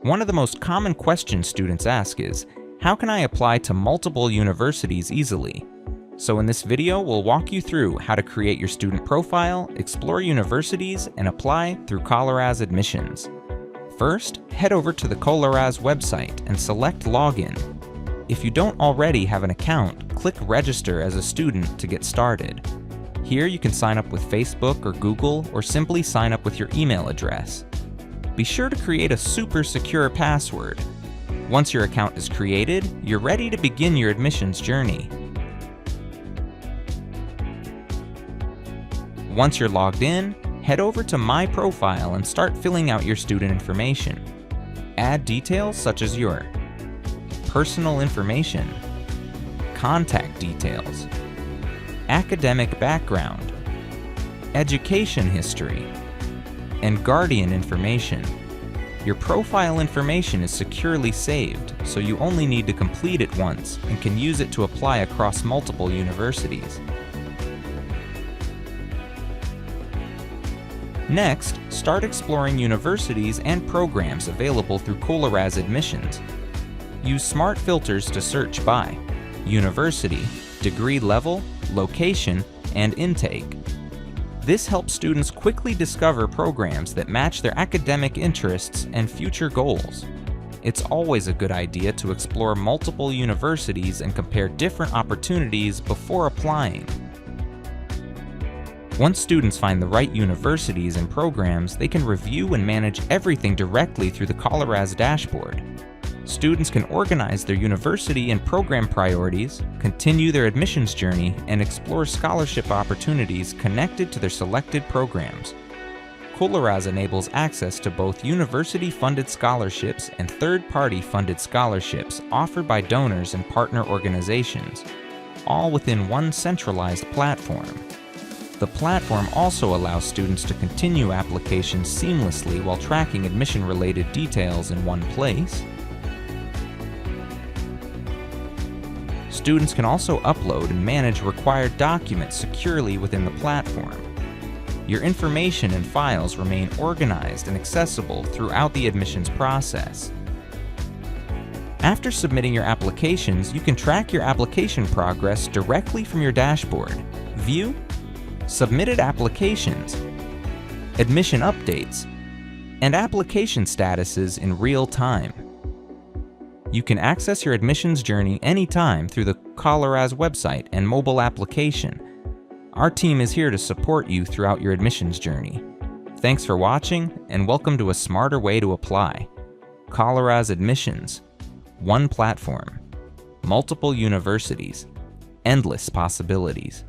One of the most common questions students ask is, how can I apply to multiple universities easily? So in this video, we'll walk you through how to create your student profile, explore universities, and apply through Colaraz admissions. First, head over to the Colaraz website and select Login. If you don't already have an account, click Register as a student to get started. Here you can sign up with Facebook or Google, or simply sign up with your email address. Be sure to create a super secure password. Once your account is created, you're ready to begin your admissions journey. Once you're logged in, head over to My Profile and start filling out your student information. Add details such as your personal information, contact details, academic background, education history, and guardian information. Your profile information is securely saved, so you only need to complete it once and can use it to apply across multiple universities. Next, start exploring universities and programs available through Colaraz admissions. Use smart filters to search by university, degree level, location, and intake. This helps students quickly discover programs that match their academic interests and future goals. It's always a good idea to explore multiple universities and compare different opportunities before applying. Once students find the right universities and programs, they can review and manage everything directly through the Colaraz dashboard. Students can organize their university and program priorities, continue their admissions journey, and explore scholarship opportunities connected to their selected programs. Colaraz enables access to both university-funded scholarships and third-party funded scholarships offered by donors and partner organizations, all within one centralized platform. The platform also allows students to continue applications seamlessly while tracking admission-related details in one place. Students can also upload and manage required documents securely within the platform. Your information and files remain organized and accessible throughout the admissions process. After submitting your applications, you can track your application progress directly from your dashboard. View submitted applications, admission updates, and application statuses in real time. You can access your admissions journey anytime through the Colaraz website and mobile application. Our team is here to support you throughout your admissions journey. Thanks for watching, and welcome to a smarter way to apply. Colaraz admissions. One platform. Multiple universities. Endless possibilities.